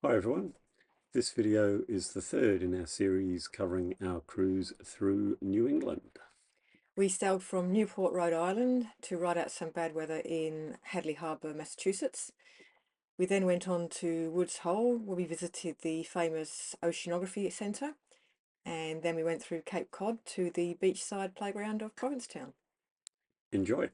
Hi everyone, this video is the third in our series covering our cruise through New England. We sailed from Newport, Rhode Island to ride out some bad weather in Hadley Harbour, Massachusetts. We then went on to Woods Hole, where we visited the famous Oceanography Centre, and then we went through Cape Cod to the beachside playground of Provincetown. Enjoy!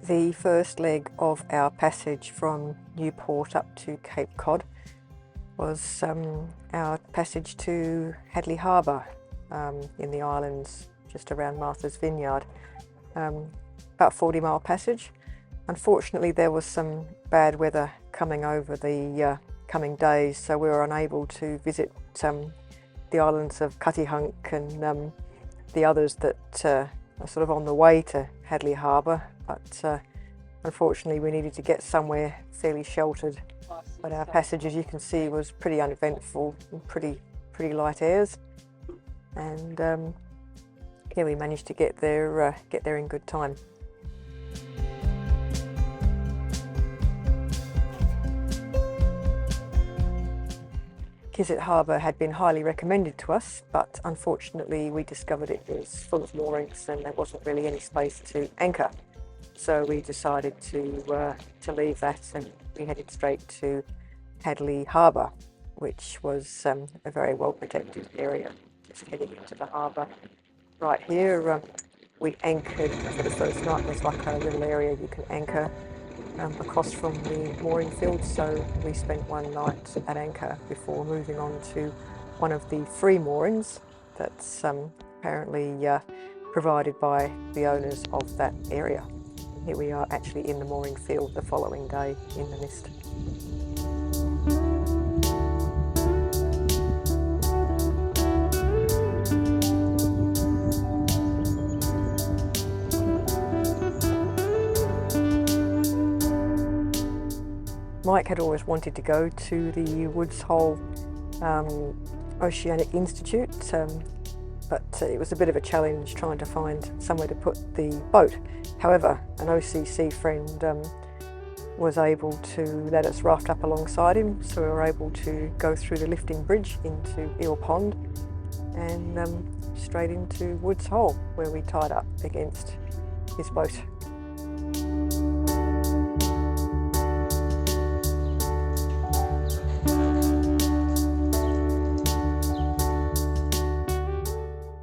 The first leg of our passage from Newport up to Cape Cod was our passage to Hadley Harbour in the islands just around Martha's Vineyard. About 40-mile passage. Unfortunately, there was some bad weather coming over the coming days, so we were unable to visit the islands of Cuttyhunk and the others that are sort of on the way to Hadley Harbour, but unfortunately we needed to get somewhere fairly sheltered. But our passage, as you can see, was pretty uneventful and pretty light airs, and yeah, we managed to get there in good time. Keswick Harbour had been highly recommended to us, but unfortunately we discovered it was full of moorings and there wasn't really any space to anchor. So we decided to leave that, and we headed straight to Hadley Harbour, which was a very well protected area. Just heading into the harbour. Right here, we anchored for the first night. There's like a little area you can anchor across from the mooring field, so we spent one night at anchor before moving on to one of the free moorings that's apparently provided by the owners of that area. Here we are actually in the mooring field the following day in the mist. Mike had always wanted to go to the Woods Hole Oceanographic Institute, but it was a bit of a challenge trying to find somewhere to put the boat. However, an OCC friend was able to let us raft up alongside him, so we were able to go through the lifting bridge into Eel Pond and straight into Woods Hole, where we tied up against his boat.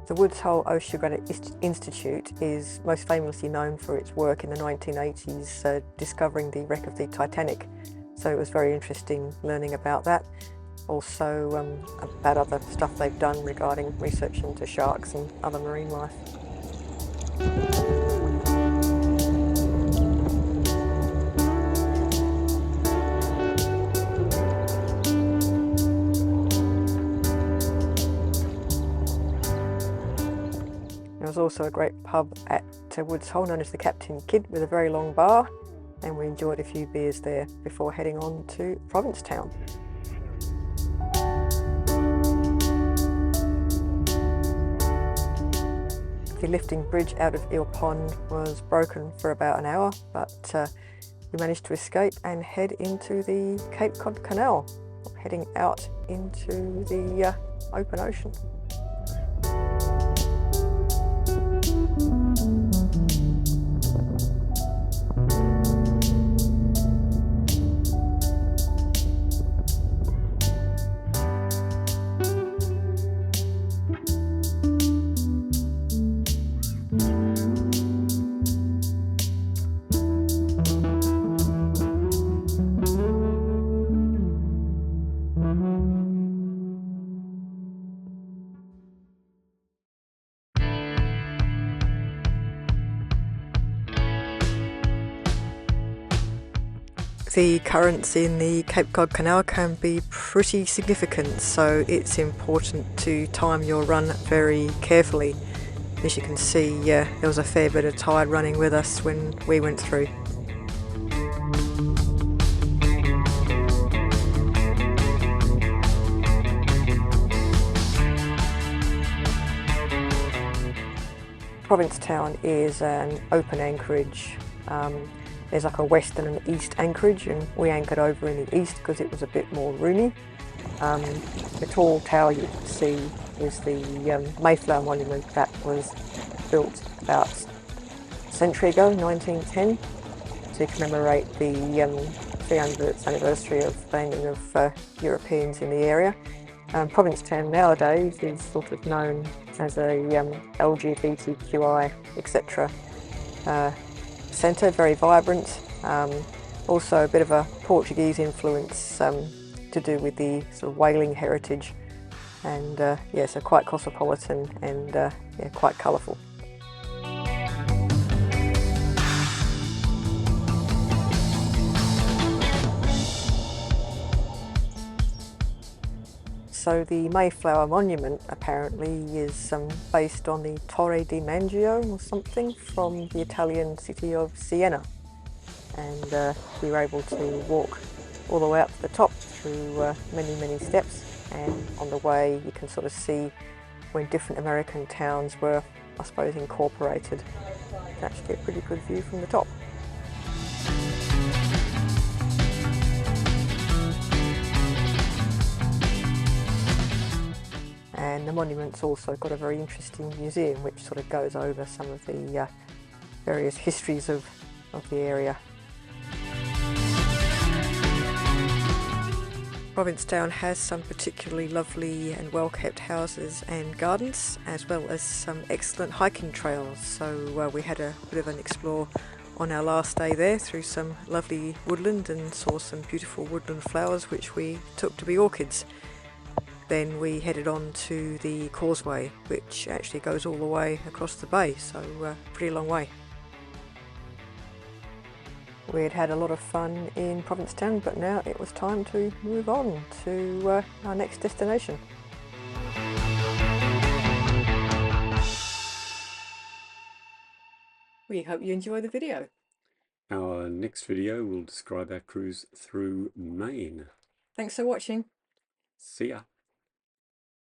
The Woods Hole Oceanographic Institute is most famously known for its work in the 1980s discovering the wreck of the Titanic, so it was very interesting learning about that. Also about other stuff they've done regarding research into sharks and other marine life. There was also a great pub at Woods Hole known as the Captain Kidd with a very long bar, and we enjoyed a few beers there before heading on to Provincetown. The lifting bridge out of Eel Pond was broken for about an hour, but we managed to escape and head into the Cape Cod Canal, heading out into the open ocean. The currents in the Cape Cod Canal can be pretty significant, so it's important to time your run very carefully. As you can see, there was a fair bit of tide running with us when we went through. Provincetown is an open anchorage There's like a west and an east anchorage, and we anchored over in the east because it was a bit more roomy. The tall tower you can see is the Mayflower Monument that was built about a century ago, 1910, to commemorate the 300th anniversary of landing of Europeans in the area. Provincetown nowadays is sort of known as a LGBTQI, etc. Centre, very vibrant. Also a bit of a Portuguese influence to do with the sort of whaling heritage, and yeah, so quite cosmopolitan and yeah, quite colourful. So the Mayflower Monument apparently is based on the Torre di Mangio or something from the Italian city of Siena, and we were able to walk all the way up to the top through many steps, and on the way you can sort of see when different American towns were, I suppose, incorporated. It's actually a pretty good view from the top. And the monument's also got a very interesting museum which sort of goes over some of the various histories of the area. Provincetown has some particularly lovely and well-kept houses and gardens, as well as some excellent hiking trails. So we had a bit of an explore on our last day there through some lovely woodland and saw some beautiful woodland flowers which we took to be orchids. Then we headed on to the causeway, which actually goes all the way across the bay, so pretty long way. We had had a lot of fun in Provincetown, but now it was time to move on to our next destination. We hope you enjoy the video. Our next video will describe our cruise through Maine. Thanks for watching. See ya.